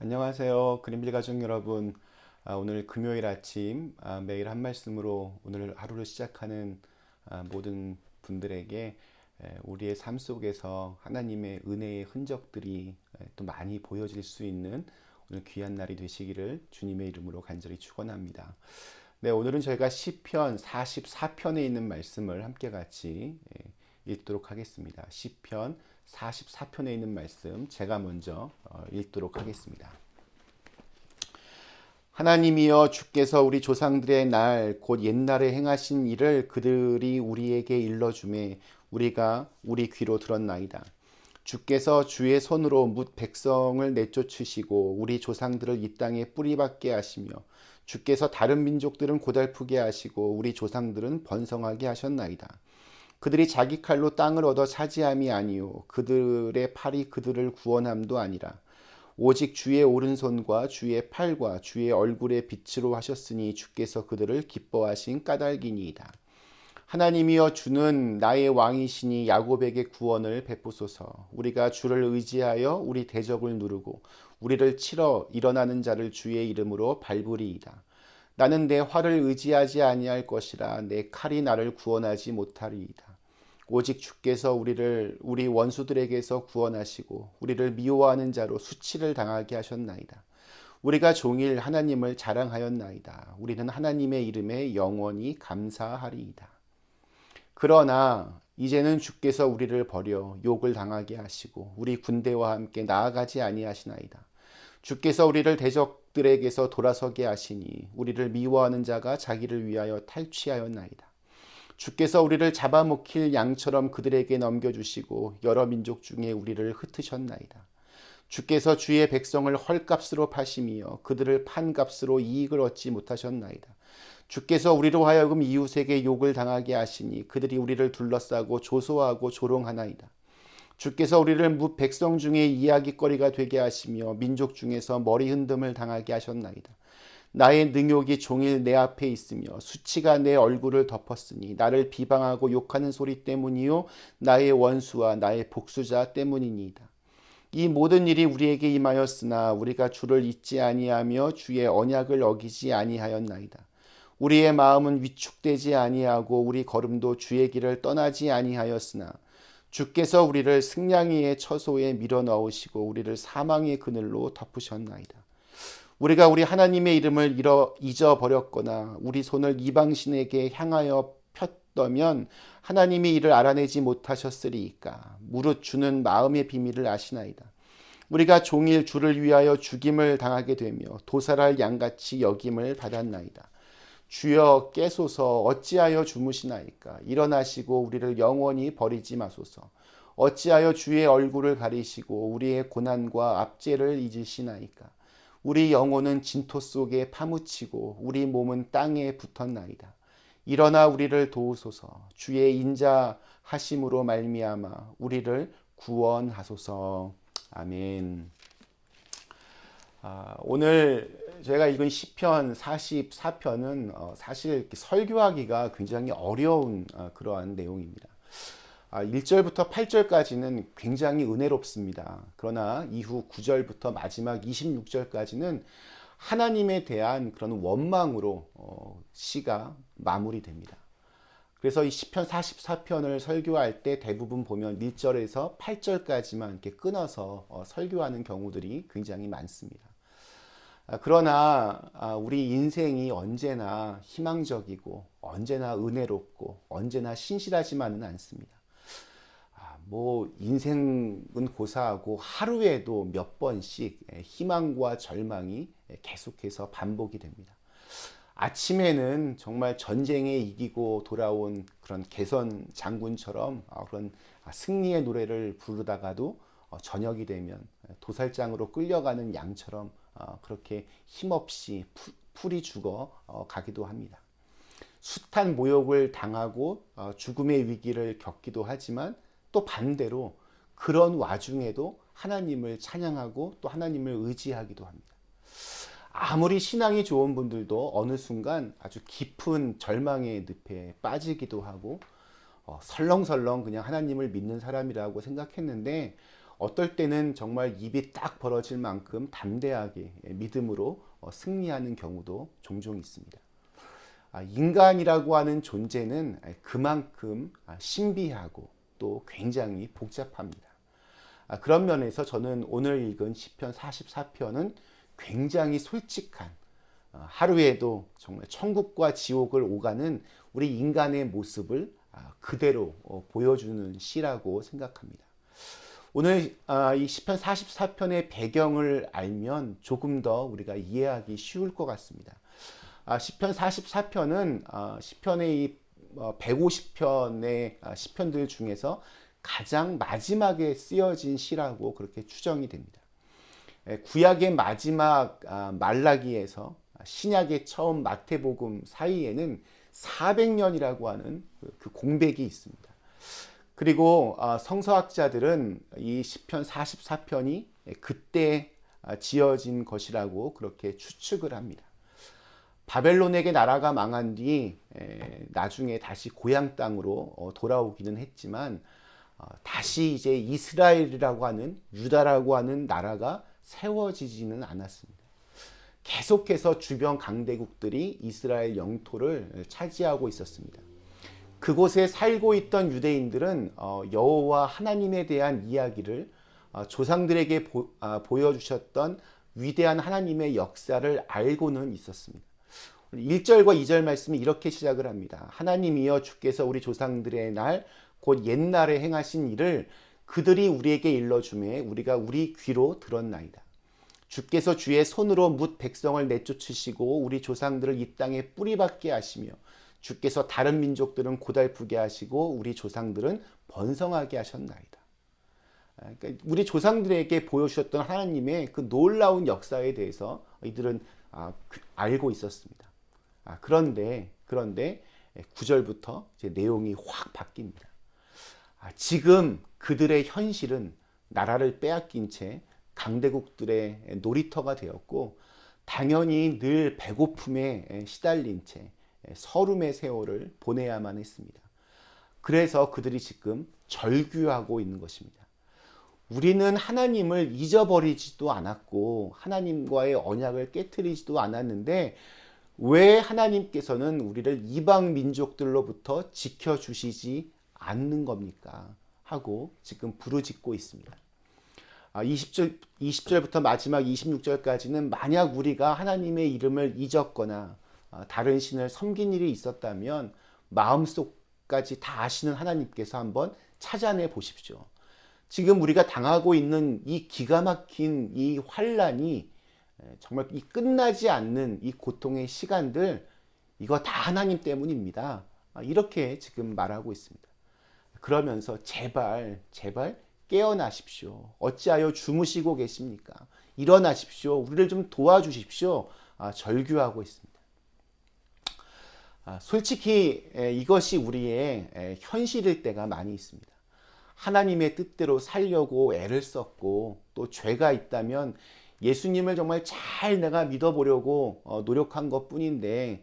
안녕하세요. 그린빌 가족 여러분. 오늘 금요일 아침 매일 한 말씀으로 오늘 하루를 시작하는 모든 분들에게 우리의 삶 속에서 하나님의 은혜의 흔적들이 또 많이 보여질 수 있는 오늘 귀한 날이 되시기를 주님의 이름으로 간절히 축원합니다. 네, 오늘은 저희가 시편 44편에 있는 말씀을 함께 같이 읽도록 하겠습니다. 시편 44편에 있는 말씀 제가 먼저 읽도록 하겠습니다. 하나님이여, 주께서 우리 조상들의 날 곧 옛날에 행하신 일을 그들이 우리에게 일러주매 우리가 우리 귀로 들었나이다. 주께서 주의 손으로 뭇 백성을 내쫓으시고 우리 조상들을 이 땅에 뿌리박게 하시며 주께서 다른 민족들은 고달프게 하시고 우리 조상들은 번성하게 하셨나이다. 그들이 자기 칼로 땅을 얻어 차지함이 아니요 그들의 팔이 그들을 구원함도 아니라 오직 주의 오른손과 주의 팔과 주의 얼굴의 빛으로 하셨으니 주께서 그들을 기뻐하신 까닭이니이다. 하나님이여, 주는 나의 왕이시니 야곱에게 구원을 베푸소서. 우리가 주를 의지하여 우리 대적을 누르고 우리를 치러 일어나는 자를 주의 이름으로 밟으리이다. 나는 내 활을 의지하지 아니할 것이라 내 칼이 나를 구원하지 못하리이다. 오직 주께서 우리 원수들에게서 구원하시고 우리를 미워하는 자로 수치를 당하게 하셨나이다. 우리가 종일 하나님을 자랑하였나이다. 우리는 하나님의 이름에 영원히 감사하리이다. 그러나 이제는 주께서 우리를 버려 욕을 당하게 하시고 우리 군대와 함께 나아가지 아니하시나이다. 주께서 우리를 대적들에게서 돌아서게 하시니 우리를 미워하는 자가 자기를 위하여 탈취하였나이다. 주께서 우리를 잡아먹힐 양처럼 그들에게 넘겨주시고 여러 민족 중에 우리를 흩으셨나이다. 주께서 주의 백성을 헐값으로 파시며 그들을 판값으로 이익을 얻지 못하셨나이다. 주께서 우리로 하여금 이웃에게 욕을 당하게 하시니 그들이 우리를 둘러싸고 조소하고 조롱하나이다. 주께서 우리를 뭇 백성 중에 이야기거리가 되게 하시며 민족 중에서 머리 흔듦을 당하게 하셨나이다. 나의 능욕이 종일 내 앞에 있으며 수치가 내 얼굴을 덮었으니 나를 비방하고 욕하는 소리 때문이요 나의 원수와 나의 복수자 때문이니이다. 이 모든 일이 우리에게 임하였으나 우리가 주를 잊지 아니하며 주의 언약을 어기지 아니하였나이다. 우리의 마음은 위축되지 아니하고 우리 걸음도 주의 길을 떠나지 아니하였으나 주께서 우리를 승냥이의 처소에 밀어 넣으시고 우리를 사망의 그늘로 덮으셨나이다. 우리가 우리 하나님의 이름을 잊어버렸거나 우리 손을 이방신에게 향하여 폈다면 하나님이 이를 알아내지 못하셨으리이까. 무릇 주는 마음의 비밀을 아시나이다. 우리가 종일 주를 위하여 죽임을 당하게 되며 도살할 양같이 여김을 받았나이다. 주여, 깨소서. 어찌하여 주무시나이까. 일어나시고 우리를 영원히 버리지 마소서. 어찌하여 주의 얼굴을 가리시고 우리의 고난과 압제를 잊으시나이까. 우리 영혼은 진토 속에 파묻히고 우리 몸은 땅에 붙었나이다. 일어나 우리를 도우소서. 주의 인자하심으로 말미암아 우리를 구원하소서. 아멘. 오늘 제가 읽은 시편 44편은 사실 설교하기가 굉장히 어려운 그러한 내용입니다. 1절부터 8절까지는 굉장히 은혜롭습니다. 그러나 이후 9절부터 마지막 26절까지는 하나님에 대한 그런 원망으로 시가 마무리됩니다. 그래서 이 시편 44편을 설교할 때 대부분 보면 1절에서 8절까지만 이렇게 끊어서 설교하는 경우들이 굉장히 많습니다. 그러나 우리 인생이 언제나 희망적이고 언제나 은혜롭고 언제나 신실하지만은 않습니다. 인생은 고사하고 하루에도 몇 번씩 희망과 절망이 계속해서 반복이 됩니다. 아침에는 정말 전쟁에 이기고 돌아온 그런 개선 장군처럼 그런 승리의 노래를 부르다가도 저녁이 되면 도살장으로 끌려가는 양처럼 그렇게 힘없이 풀이 죽어 가기도 합니다. 숱한 모욕을 당하고 죽음의 위기를 겪기도 하지만 또 반대로 그런 와중에도 하나님을 찬양하고 또 하나님을 의지하기도 합니다. 아무리 신앙이 좋은 분들도 어느 순간 아주 깊은 절망의 늪에 빠지기도 하고 설렁설렁 그냥 하나님을 믿는 사람이라고 생각했는데 어떨 때는 정말 입이 딱 벌어질 만큼 담대하게 믿음으로 승리하는 경우도 종종 있습니다. 인간이라고 하는 존재는 그만큼 신비하고 또 굉장히 복잡합니다. 그런 면에서 저는 오늘 읽은 시편 44편은 굉장히 솔직한, 하루에도 정말 천국과 지옥을 오가는 우리 인간의 모습을 그대로 보여주는 시라고 생각합니다. 오늘 이 시편 44편의 배경을 알면 조금 더 우리가 이해하기 쉬울 것 같습니다. 시편 44편은 시편의 이 150편의 시편들 중에서 가장 마지막에 쓰여진 시라고 그렇게 추정이 됩니다. 구약의 마지막 말라기에서 신약의 처음 마태복음 사이에는 400년이라고 하는 그 공백이 있습니다. 그리고 성서학자들은 이 시편 44편이 그때 지어진 것이라고 그렇게 추측을 합니다. 바벨론에게 나라가 망한 뒤 나중에 다시 고향 땅으로 돌아오기는 했지만 다시 이제 이스라엘이라고 하는, 유다라고 하는 나라가 세워지지는 않았습니다. 계속해서 주변 강대국들이 이스라엘 영토를 차지하고 있었습니다. 그곳에 살고 있던 유대인들은 여호와 하나님에 대한 이야기를 조상들에게 보여주셨던 위대한 하나님의 역사를 알고는 있었습니다. 1절과 2절 말씀이 이렇게 시작을 합니다. 하나님이여 주께서 우리 조상들의 날 곧 옛날에 행하신 일을 그들이 우리에게 일러주매 우리가 우리 귀로 들었나이다. 주께서 주의 손으로 뭇 백성을 내쫓으시고 우리 조상들을 이 땅에 뿌리박게 하시며 주께서 다른 민족들은 고달프게 하시고 우리 조상들은 번성하게 하셨나이다. 그러니까 우리 조상들에게 보여주셨던 하나님의 그 놀라운 역사에 대해서 이들은 알고 있었습니다. 그런데 9절부터 이제 내용이 확 바뀝니다. 지금 그들의 현실은 나라를 빼앗긴 채 강대국들의 놀이터가 되었고 당연히 늘 배고픔에 시달린 채 서름의 세월을 보내야만 했습니다. 그래서 그들이 지금 절규하고 있는 것입니다. 우리는 하나님을 잊어버리지도 않았고 하나님과의 언약을 깨트리지도 않았는데 왜 하나님께서는 우리를 이방 민족들로부터 지켜주시지 않는 겁니까? 하고 지금 부르짖고 있습니다. 20절부터 마지막 26절까지는 만약 우리가 하나님의 이름을 잊었거나 다른 신을 섬긴 일이 있었다면 마음속까지 다 아시는 하나님께서 한번 찾아내 보십시오. 지금 우리가 당하고 있는 이 기가 막힌 이 환란이 정말 이 끝나지 않는 이 고통의 시간들, 이거 다 하나님 때문입니다. 이렇게 지금 말하고 있습니다. 그러면서 제발 깨어나십시오. 어찌하여 주무시고 계십니까? 일어나십시오. 우리를 좀 도와주십시오. 절규하고 있습니다. 솔직히 이것이 우리의 현실일 때가 많이 있습니다. 하나님의 뜻대로 살려고 애를 썼고 또 죄가 있다면 예수님을 정말 잘 내가 믿어보려고 노력한 것뿐인데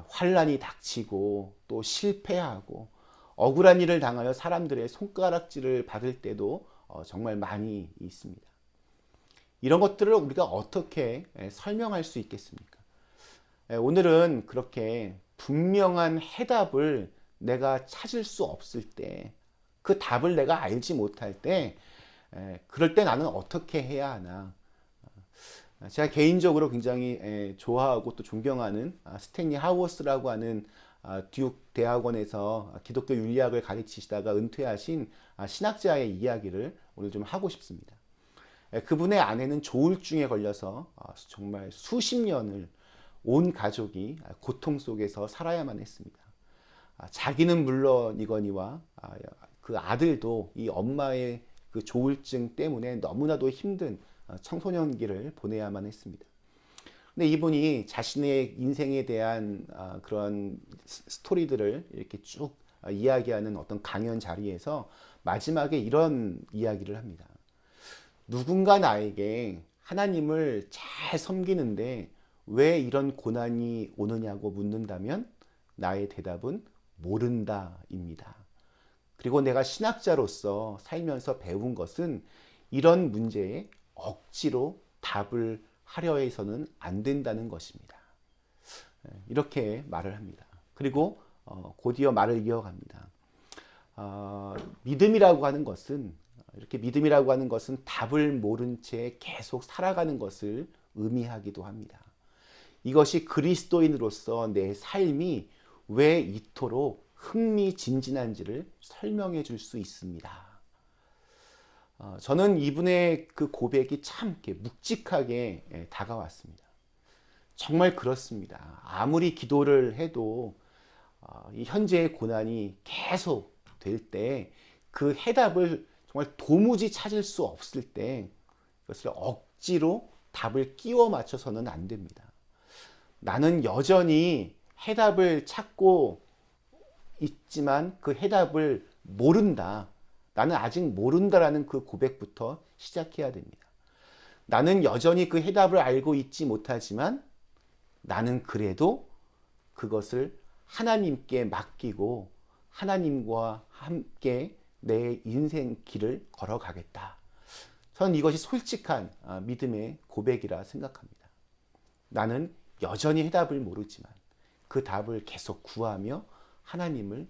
환란이 닥치고 또 실패하고 억울한 일을 당하여 사람들의 손가락질을 받을 때도 정말 많이 있습니다. 이런 것들을 우리가 어떻게 설명할 수 있겠습니까? 오늘은 그렇게 분명한 해답을 내가 찾을 수 없을 때, 그 답을 내가 알지 못할 때, 그럴 때 나는 어떻게 해야 하나? 제가 개인적으로 굉장히 좋아하고 또 존경하는 스탠리 하워스라고 하는 듀크 대학원에서 기독교 윤리학을 가르치시다가 은퇴하신 신학자의 이야기를 오늘 좀 하고 싶습니다. 그분의 아내는 조울증에 걸려서 정말 수십 년을 온 가족이 고통 속에서 살아야만 했습니다. 자기는 물론이거니와 그 아들도 이 엄마의 그 조울증 때문에 너무나도 힘든 청소년기를 보내야만 했습니다. 근데 이분이 자신의 인생에 대한 그런 스토리들을 이렇게 쭉 이야기하는 어떤 강연 자리에서 마지막에 이런 이야기를 합니다. 누군가 나에게 하나님을 잘 섬기는데 왜 이런 고난이 오느냐고 묻는다면 나의 대답은 모른다입니다. 그리고 내가 신학자로서 살면서 배운 것은 이런 문제에 억지로 답을 하려 해서는 안 된다는 것입니다. 이렇게 말을 합니다. 그리고 곧이어 말을 이어갑니다. 믿음이라고 하는 것은 이렇게 믿음이라고 하는 것은 답을 모른 채 계속 살아가는 것을 의미하기도 합니다. 이것이 그리스도인으로서 내 삶이 왜 이토록 흥미진진한지를 설명해 줄 수 있습니다. 저는 이분의 그 고백이 참 이렇게 묵직하게 다가왔습니다. 정말 그렇습니다. 아무리 기도를 해도 이 현재의 고난이 계속 될 때 그 해답을 정말 도무지 찾을 수 없을 때 그것을 억지로 답을 끼워 맞춰서는 안 됩니다. 나는 여전히 해답을 찾고 있지만 그 해답을 모른다. 나는 아직 모른다라는 그 고백부터 시작해야 됩니다. 나는 여전히 그 해답을 알고 있지 못하지만 나는 그래도 그것을 하나님께 맡기고 하나님과 함께 내 인생 길을 걸어가겠다. 저는 이것이 솔직한 믿음의 고백이라 생각합니다. 나는 여전히 해답을 모르지만 그 답을 계속 구하며 하나님을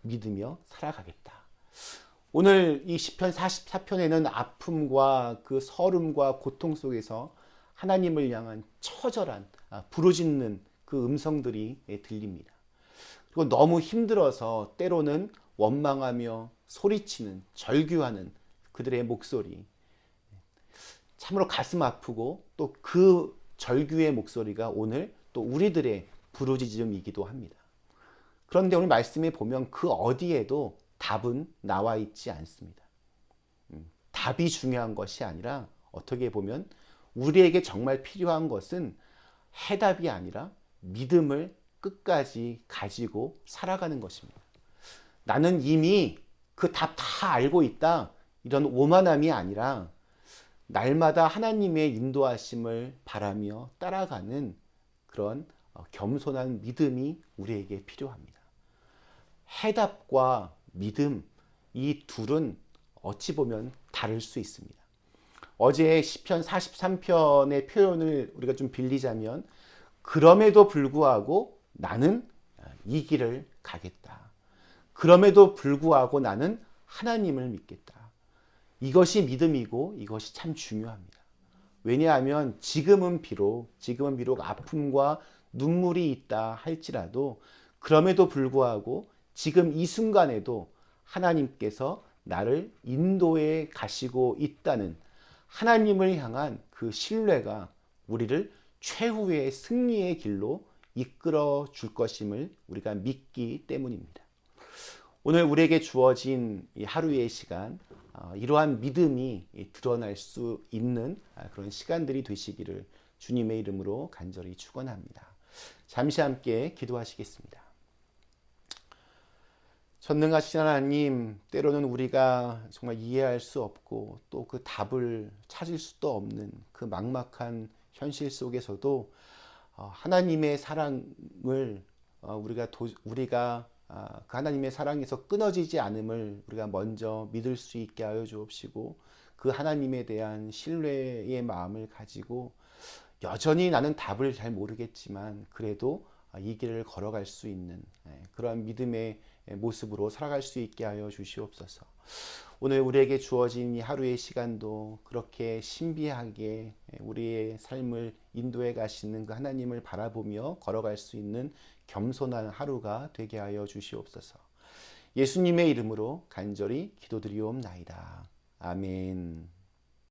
믿으며 살아가겠다. 오늘 이 시편 44편에는 아픔과 그 서름과 고통 속에서 하나님을 향한 처절한 부르짖는 그 음성들이 들립니다. 그리고 너무 힘들어서 때로는 원망하며 소리치는 절규하는 그들의 목소리, 참으로 가슴 아프고 또 그 절규의 목소리가 오늘 또 우리들의 부르짖음이기도 합니다. 그런데 오늘 말씀에 보면 그 어디에도 답은 나와 있지 않습니다. 답이 중요한 것이 아니라 어떻게 보면 우리에게 정말 필요한 것은 해답이 아니라 믿음을 끝까지 가지고 살아가는 것입니다. 나는 이미 그 답 다 알고 있다. 이런 오만함이 아니라 날마다 하나님의 인도하심을 바라며 따라가는 그런 겸손한 믿음이 우리에게 필요합니다. 해답과 믿음, 이 둘은 어찌 보면 다를 수 있습니다. 어제 시편 43편의 표현을 우리가 좀 빌리자면 그럼에도 불구하고 나는 이 길을 가겠다. 그럼에도 불구하고 나는 하나님을 믿겠다. 이것이 믿음이고 이것이 참 중요합니다. 왜냐하면 지금은 비록 아픔과 눈물이 있다 할지라도 그럼에도 불구하고 지금 이 순간에도 하나님께서 나를 인도해 가시고 있다는 하나님을 향한 그 신뢰가 우리를 최후의 승리의 길로 이끌어 줄 것임을 우리가 믿기 때문입니다. 오늘 우리에게 주어진 이 하루의 시간, 이러한 믿음이 드러날 수 있는 그런 시간들이 되시기를 주님의 이름으로 간절히 축원합니다. 잠시 함께 기도하시겠습니다. 전능하신 하나님, 때로는 우리가 정말 이해할 수 없고 또 그 답을 찾을 수도 없는 그 막막한 현실 속에서도 하나님의 사랑을 우리가 그 하나님의 사랑에서 끊어지지 않음을 우리가 먼저 믿을 수 있게 하여 주옵시고 그 하나님에 대한 신뢰의 마음을 가지고 여전히 나는 답을 잘 모르겠지만 그래도 이 길을 걸어갈 수 있는 그러한 믿음의 모습으로 살아갈 수 있게 하여 주시옵소서. 오늘 우리에게 주어진 이 하루의 시간도 그렇게 신비하게 우리의 삶을 인도해 가시는 그 하나님을 바라보며 걸어갈 수 있는 겸손한 하루가 되게 하여 주시옵소서. 예수님의 이름으로 간절히 기도드리옵나이다. 아멘.